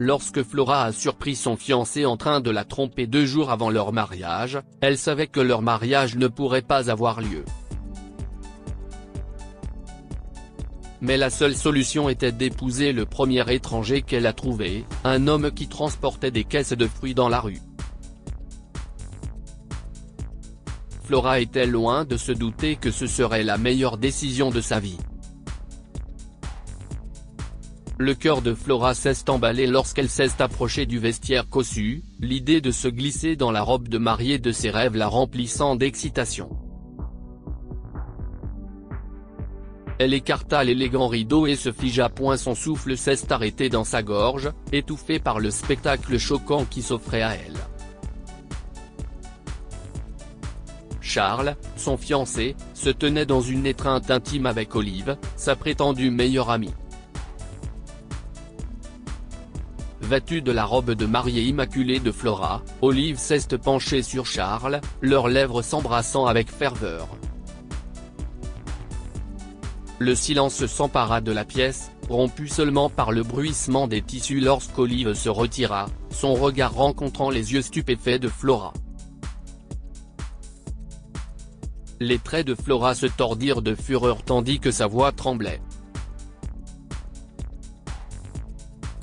Lorsque Flora a surpris son fiancé en train de la tromper 2 jours avant leur mariage, elle savait que leur mariage ne pourrait pas avoir lieu. Mais la seule solution était d'épouser le premier étranger qu'elle a trouvé, un homme qui transportait des caisses de fruits dans la rue. Flora était loin de se douter que ce serait la meilleure décision de sa vie. Le cœur de Flora s'est emballé lorsqu'elle s'est approchée du vestiaire cossu, l'idée de se glisser dans la robe de mariée de ses rêves la remplissant d'excitation. Elle écarta l'élégant rideau et se figea. Son souffle s'est arrêté dans sa gorge, étouffé par le spectacle choquant qui s'offrait à elle. Charles, son fiancé, se tenait dans une étreinte intime avec Olive, sa prétendue meilleure amie. Vêtue de la robe de mariée immaculée de Flora, Olive s'est penchée sur Charles, leurs lèvres s'embrassant avec ferveur. Le silence s'empara de la pièce, rompu seulement par le bruissement des tissus lorsqu'Olive se retira, son regard rencontrant les yeux stupéfaits de Flora. Les traits de Flora se tordirent de fureur tandis que sa voix tremblait.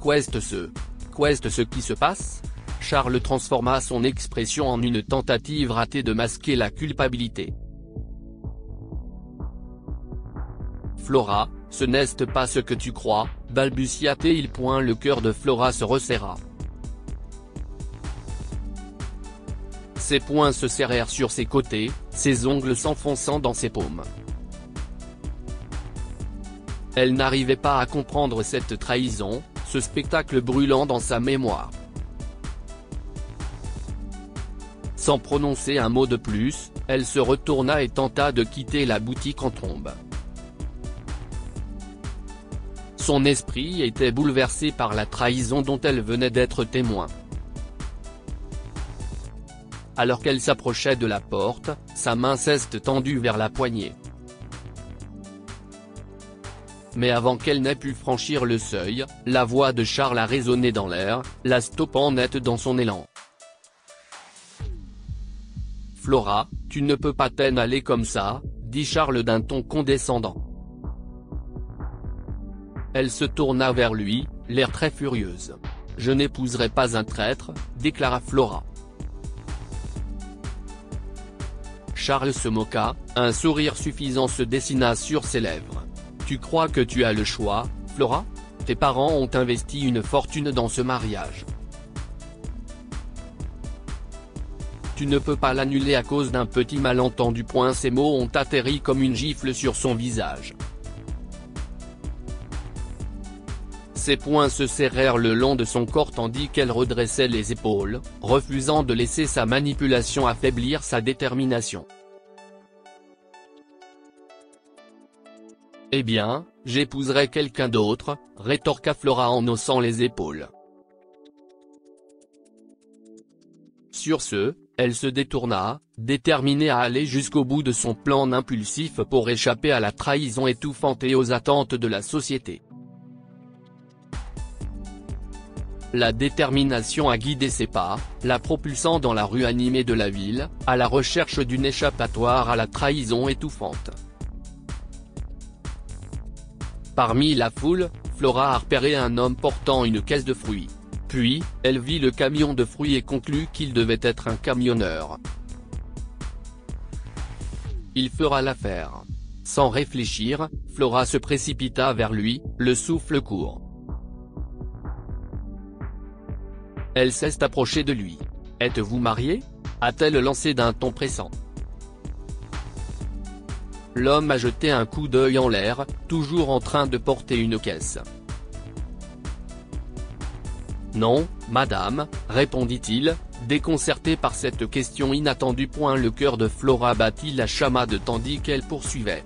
Qu'est-ce qui se passe ? Charles transforma son expression en une tentative ratée de masquer la culpabilité. Flora, ce n'est pas ce que tu crois, balbutia-t-il. Le cœur de Flora se resserra. Ses poings se serrèrent sur ses côtés, ses ongles s'enfonçant dans ses paumes. Elle n'arrivait pas à comprendre cette trahison, ce spectacle brûlant dans sa mémoire. Sans prononcer un mot de plus, elle se retourna et tenta de quitter la boutique en trombe. Son esprit était bouleversé par la trahison dont elle venait d'être témoin. Alors qu'elle s'approchait de la porte, sa main s'est tendue vers la poignée. Mais avant qu'elle n'ait pu franchir le seuil, la voix de Charles a résonné dans l'air, la stoppant net dans son élan. « Flora, tu ne peux pas t'en aller comme ça », dit Charles d'un ton condescendant. Elle se tourna vers lui, l'air très furieuse. « Je n'épouserai pas un traître », déclara Flora. Charles se moqua, un sourire suffisant se dessina sur ses lèvres. « Tu crois que tu as le choix, Flora ? Tes parents ont investi une fortune dans ce mariage. Tu ne peux pas l'annuler à cause d'un petit malentendu. » Ces mots ont atterri comme une gifle sur son visage. Ses poings se serrèrent le long de son corps tandis qu'elle redressait les épaules, refusant de laisser sa manipulation affaiblir sa détermination. « Eh bien, j'épouserai quelqu'un d'autre », rétorqua Flora en haussant les épaules. Sur ce, elle se détourna, déterminée à aller jusqu'au bout de son plan impulsif pour échapper à la trahison étouffante et aux attentes de la société. La détermination a guidé ses pas, la propulsant dans la rue animée de la ville, à la recherche d'une échappatoire à la trahison étouffante. Parmi la foule, Flora a repéré un homme portant une caisse de fruits. Puis, elle vit le camion de fruits et conclut qu'il devait être un camionneur. Il fera l'affaire. Sans réfléchir, Flora se précipita vers lui, le souffle court. Elle s'est approchée de lui. « Êtes-vous marié ?» a-t-elle lancé d'un ton pressant. L'homme a jeté un coup d'œil en l'air, toujours en train de porter une caisse. « Non, madame », répondit-il, déconcerté par cette question inattendue. Le cœur de Flora battit la chamade tandis qu'elle poursuivait.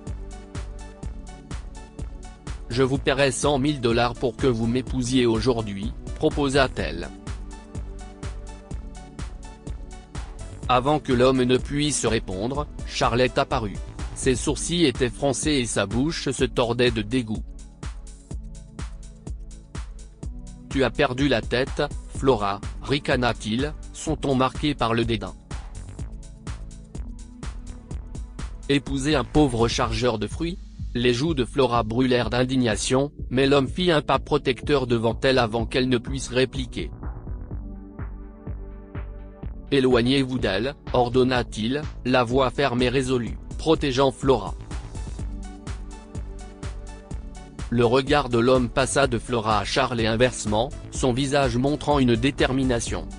« Je vous paierai $100 000 pour que vous m'épousiez aujourd'hui », proposa-t-elle. Avant que l'homme ne puisse répondre, Charlotte apparut. Ses sourcils étaient froncés et sa bouche se tordait de dégoût. « tu as perdu la tête, Flora, ricana-t-il, son ton marqué par le dédain. Épouser un pauvre chargeur de fruits? Les joues de Flora brûlèrent d'indignation, mais l'homme fit un pas protecteur devant elle avant qu'elle ne puisse répliquer. « Éloignez-vous d'elle », ordonna-t-il, la voix ferme et résolue, protégeant Flora. Le regard de l'homme passa de Flora à Charles et inversement, son visage montrant une détermination.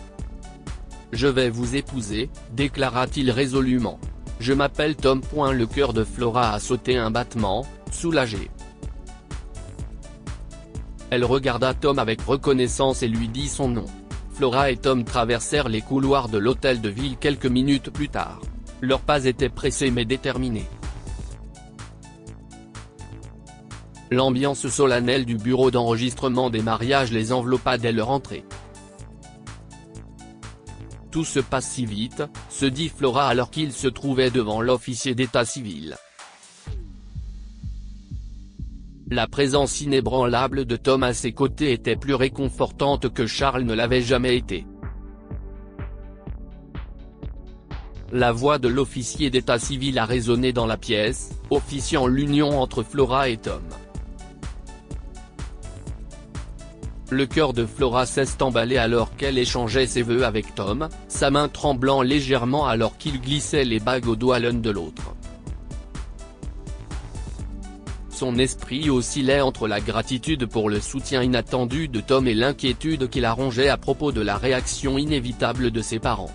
« Je vais vous épouser », déclara-t-il résolument. « Je m'appelle Tom. » Le cœur de Flora a sauté un battement, soulagé. Elle regarda Tom avec reconnaissance et lui dit son nom. Flora et Tom traversèrent les couloirs de l'hôtel de ville quelques minutes plus tard. Leurs pas étaient pressés mais déterminés. L'ambiance solennelle du bureau d'enregistrement des mariages les enveloppa dès leur entrée. Tout se passe si vite, se dit Flora alors qu'il se trouvait devant l'officier d'état civil. La présence inébranlable de Tom à ses côtés était plus réconfortante que Charles ne l'avait jamais été. La voix de l'officier d'état civil a résonné dans la pièce, officiant l'union entre Flora et Tom. Le cœur de Flora s'est emballé alors qu'elle échangeait ses vœux avec Tom, sa main tremblant légèrement alors qu'il glissait les bagues au doigt l'un de l'autre. Son esprit oscillait entre la gratitude pour le soutien inattendu de Tom et l'inquiétude qui la rongeait à propos de la réaction inévitable de ses parents.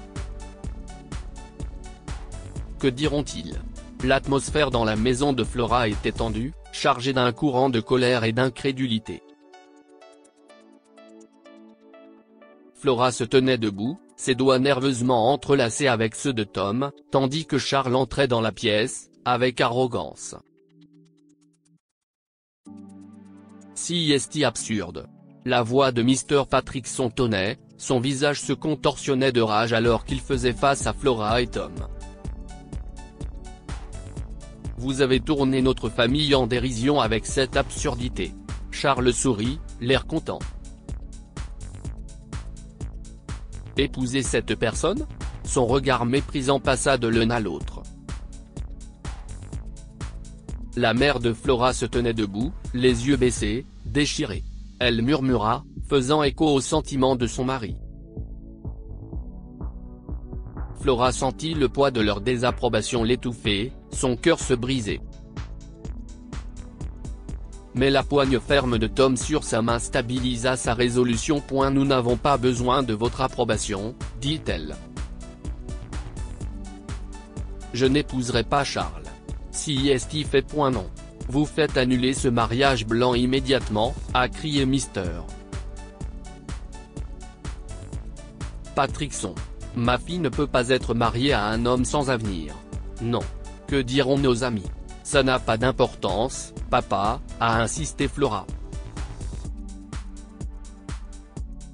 Que diront-ils? L'atmosphère dans la maison de Flora était tendue, chargée d'un courant de colère et d'incrédulité. Flora se tenait debout, ses doigts nerveusement entrelacés avec ceux de Tom, tandis que Charles entrait dans la pièce, avec arrogance. Si est absurde. La voix de Mr. Patrickson tonnait, son visage se contorsionnait de rage alors qu'il faisait face à Flora et Tom. Vous avez tourné notre famille en dérision avec cette absurdité. Charles sourit, l'air content. Épouser cette personne? Son regard méprisant passa de l'un à l'autre. La mère de Flora se tenait debout, les yeux baissés, déchirée. Elle murmura, faisant écho aux sentiments de son mari. Flora sentit le poids de leur désapprobation l'étouffer, son cœur se brisait. Mais la poigne ferme de Tom sur sa main stabilisa sa résolution. Nous n'avons pas besoin de votre approbation, dit-elle. Je n'épouserai pas Charles. Si est fait. Non. Vous faites annuler ce mariage blanc immédiatement, a crié Mr. Patrickson. Ma fille ne peut pas être mariée à un homme sans avenir. Non. Que diront nos amis? Ça n'a pas d'importance, papa, a insisté Flora.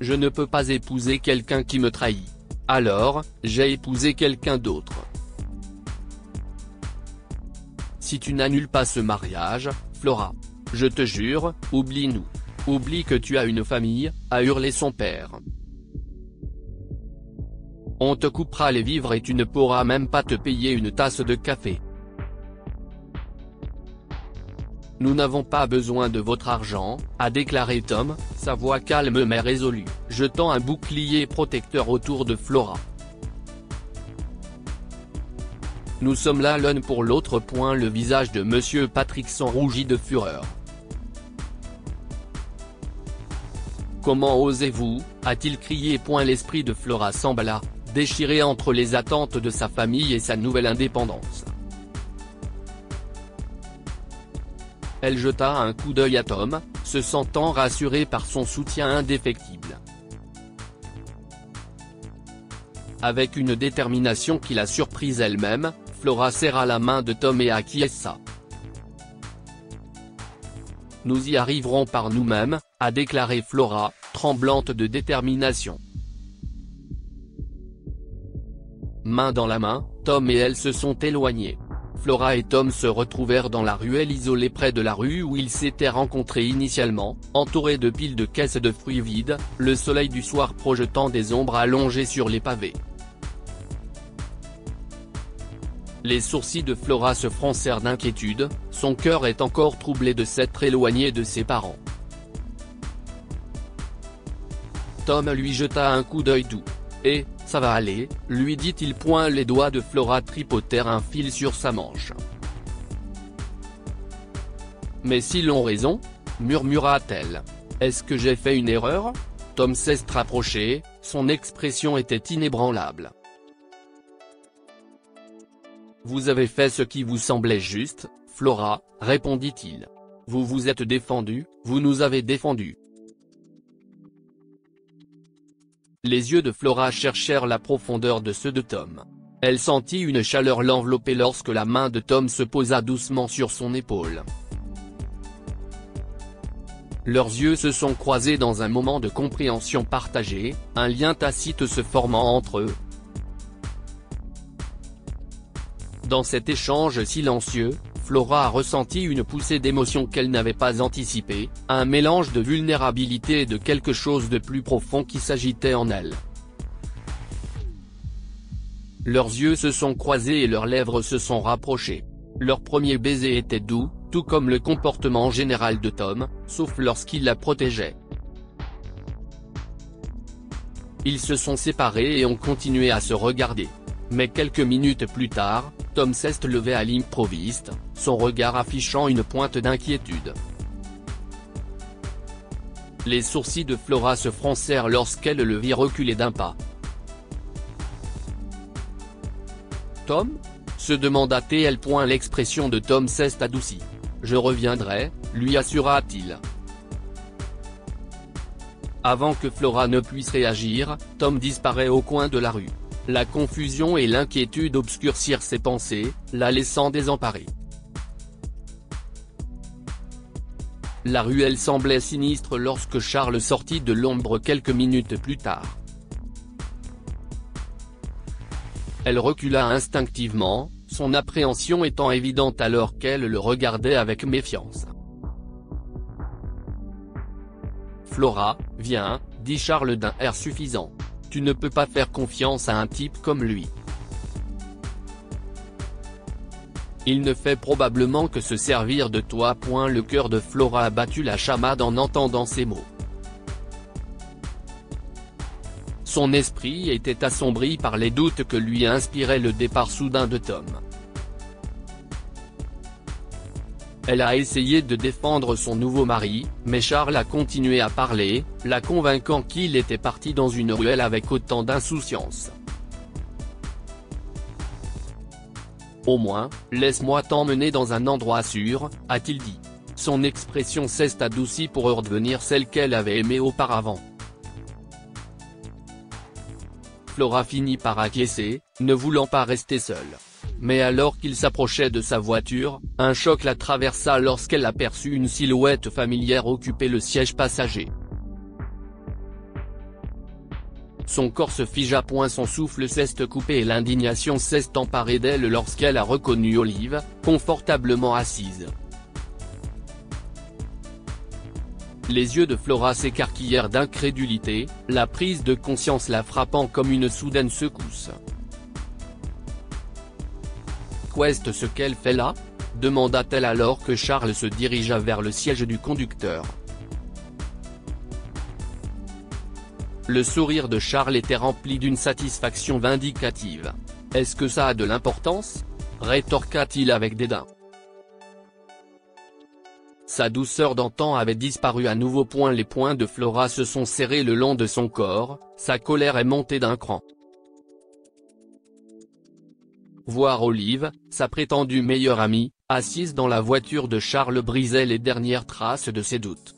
Je ne peux pas épouser quelqu'un qui me trahit. Alors, j'ai épousé quelqu'un d'autre. Si tu n'annules pas ce mariage, Flora, je te jure, oublie-nous. Oublie que tu as une famille, a hurlé son père. On te coupera les vivres et tu ne pourras même pas te payer une tasse de café. Nous n'avons pas besoin de votre argent, a déclaré Tom, sa voix calme mais résolue, jetant un bouclier protecteur autour de Flora. Nous sommes là l'un pour l'autre. Le visage de Monsieur Patrickson rougit de fureur. Comment osez-vous, a-t-il crié. L'esprit de Flora s'emballa, déchiré entre les attentes de sa famille et sa nouvelle indépendance. Elle jeta un coup d'œil à Tom, se sentant rassurée par son soutien indéfectible. Avec une détermination qui la surprise elle-même, Flora serra la main de Tom et acquiesça. Nous y arriverons par nous-mêmes, a déclaré Flora, tremblante de détermination. Main dans la main, Tom et elle se sont éloignés. Flora et Tom se retrouvèrent dans la ruelle isolée près de la rue où ils s'étaient rencontrés initialement, entourés de piles de caisses de fruits vides, le soleil du soir projetant des ombres allongées sur les pavés. Les sourcils de Flora se froncèrent d'inquiétude, son cœur est encore troublé de s'être éloigné de ses parents. Tom lui jeta un coup d'œil doux. « Eh, ça va aller », lui dit-il. Les doigts de Flora tripotèrent un fil sur sa manche. « Mais s'ils ont raison ?» murmura-t-elle. « Est-ce que j'ai fait une erreur ?» Tom s'est rapproché, son expression était inébranlable. « Vous avez fait ce qui vous semblait juste, Flora, » répondit-il. « Vous vous êtes défendue, vous nous avez défendus. » Les yeux de Flora cherchèrent la profondeur de ceux de Tom. Elle sentit une chaleur l'envelopper lorsque la main de Tom se posa doucement sur son épaule. Leurs yeux se sont croisés dans un moment de compréhension partagée, un lien tacite se formant entre eux. Dans cet échange silencieux, Flora a ressenti une poussée d'émotion qu'elle n'avait pas anticipée, un mélange de vulnérabilité et de quelque chose de plus profond qui s'agitait en elle. Leurs yeux se sont croisés et leurs lèvres se sont rapprochées. Leur premier baiser était doux, tout comme le comportement général de Tom, sauf lorsqu'il la protégeait. Ils se sont séparés et ont continué à se regarder. Mais quelques minutes plus tard, Tom s'est levé à l'improviste, son regard affichant une pointe d'inquiétude. Les sourcils de Flora se froncèrent lorsqu'elle le vit reculer d'un pas. « Tom ?» se demanda-t-elle. L'expression de Tom s'est adoucie. « Je reviendrai », lui assura-t-il. Avant que Flora ne puisse réagir, Tom disparaît au coin de la rue. La confusion et l'inquiétude obscurcirent ses pensées, la laissant désemparée. La ruelle semblait sinistre lorsque Charles sortit de l'ombre quelques minutes plus tard. Elle recula instinctivement, son appréhension étant évidente alors qu'elle le regardait avec méfiance. « Flora, viens », dit Charles d'un air suffisant. « Tu ne peux pas faire confiance à un type comme lui. Il ne fait probablement que se servir de toi. » Le cœur de Flora a battu la chamade en entendant ces mots. Son esprit était assombri par les doutes que lui inspirait le départ soudain de Tom. Elle a essayé de défendre son nouveau mari, mais Charles a continué à parler, la convainquant qu'il était parti dans une ruelle avec autant d'insouciance. « Au moins, laisse-moi t'emmener dans un endroit sûr », a-t-il dit. Son expression s'est adoucie pour redevenir celle qu'elle avait aimée auparavant. Flora finit par acquiescer, ne voulant pas rester seule. Mais alors qu'il s'approchait de sa voiture, un choc la traversa lorsqu'elle aperçut une silhouette familière occuper le siège passager. Son corps se figea. Son souffle s'est coupé et l'indignation s'est emparée d'elle lorsqu'elle a reconnu Olive, confortablement assise. Les yeux de Flora s'écarquillèrent d'incrédulité, la prise de conscience la frappant comme une soudaine secousse. Qu'est-ce ce qu'elle fait là ? demanda-t-elle alors que Charles se dirigea vers le siège du conducteur. Le sourire de Charles était rempli d'une satisfaction vindicative. « Est-ce que ça a de l'importance ?» rétorqua-t-il avec dédain. Sa douceur d'antan avait disparu à nouveau. Les poings de Flora se sont serrés le long de son corps, sa colère est montée d'un cran. Voir Olive, sa prétendue meilleure amie, assise dans la voiture de Charles brisait les dernières traces de ses doutes.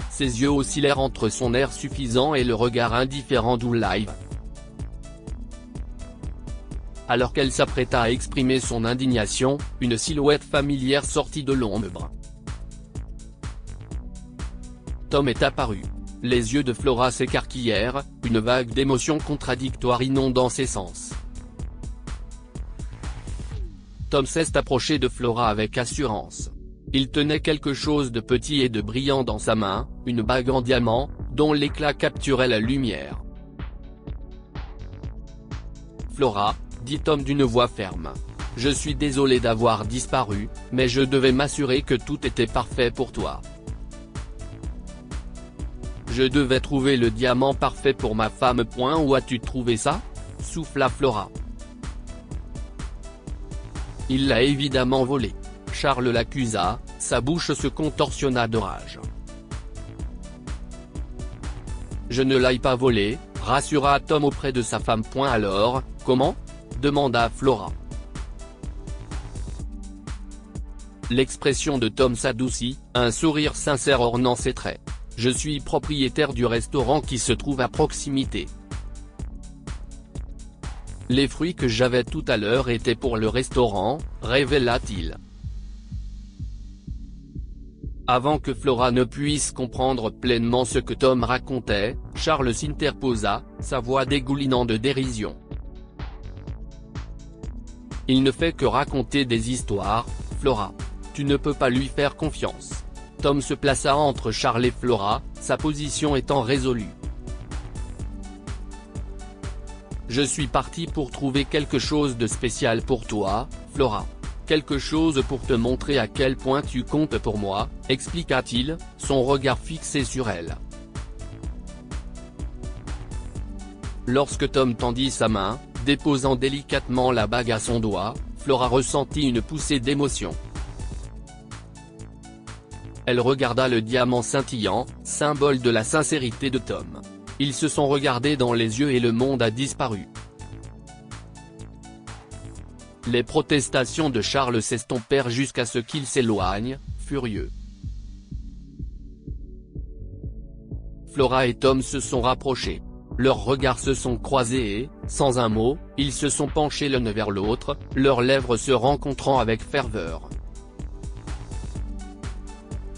Ses yeux oscillèrent entre son air suffisant et le regard indifférent d'Olive. Alors qu'elle s'apprêta à exprimer son indignation, une silhouette familière sortit de l'ombre. Tom est apparu. Les yeux de Flora s'écarquillèrent, une vague d'émotions contradictoires inondant ses sens. Tom s'est approché de Flora avec assurance. Il tenait quelque chose de petit et de brillant dans sa main, une bague en diamant, dont l'éclat capturait la lumière. Flora, dit Tom d'une voix ferme. Je suis désolé d'avoir disparu, mais je devais m'assurer que tout était parfait pour toi. Je devais trouver le diamant parfait pour ma femme. Où as-tu trouvé ça ? Souffla Flora. Il l'a évidemment volé. Charles l'accusa, sa bouche se contorsionna de rage. Je ne l'ai pas volé, rassura Tom auprès de sa femme. Alors, comment ? Demanda Flora. L'expression de Tom s'adoucit, un sourire sincère ornant ses traits. Je suis propriétaire du restaurant qui se trouve à proximité. Les fruits que j'avais tout à l'heure étaient pour le restaurant, révéla-t-il. Avant que Flora ne puisse comprendre pleinement ce que Tom racontait, Charles s'interposa, sa voix dégoulinant de dérision. Il ne fait que raconter des histoires, Flora. Tu ne peux pas lui faire confiance. Tom se plaça entre Charles et Flora, sa position étant résolue. Je suis parti pour trouver quelque chose de spécial pour toi, Flora. Quelque chose pour te montrer à quel point tu comptes pour moi, expliqua-t-il, son regard fixé sur elle. Lorsque Tom tendit sa main, déposant délicatement la bague à son doigt, Flora ressentit une poussée d'émotion. Elle regarda le diamant scintillant, symbole de la sincérité de Tom. Ils se sont regardés dans les yeux et le monde a disparu. Les protestations de Charles s'estompèrent jusqu'à ce qu'il s'éloigne, furieux. Flora et Tom se sont rapprochés. Leurs regards se sont croisés et, sans un mot, ils se sont penchés l'un vers l'autre, leurs lèvres se rencontrant avec ferveur.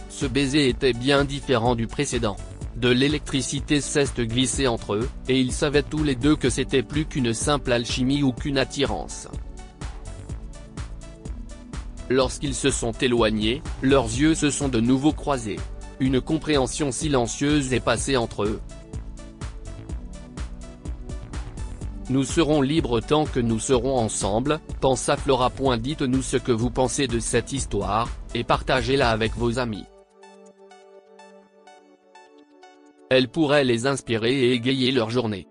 Ce baiser était bien différent du précédent. De l'électricité s'est glissée entre eux, et ils savaient tous les deux que c'était plus qu'une simple alchimie ou qu'une attirance. Lorsqu'ils se sont éloignés, leurs yeux se sont de nouveau croisés. Une compréhension silencieuse est passée entre eux. Nous serons libres tant que nous serons ensemble, pensa Flora. Dites-nous ce que vous pensez de cette histoire, et partagez-la avec vos amis. Elle pourrait les inspirer et égayer leur journée.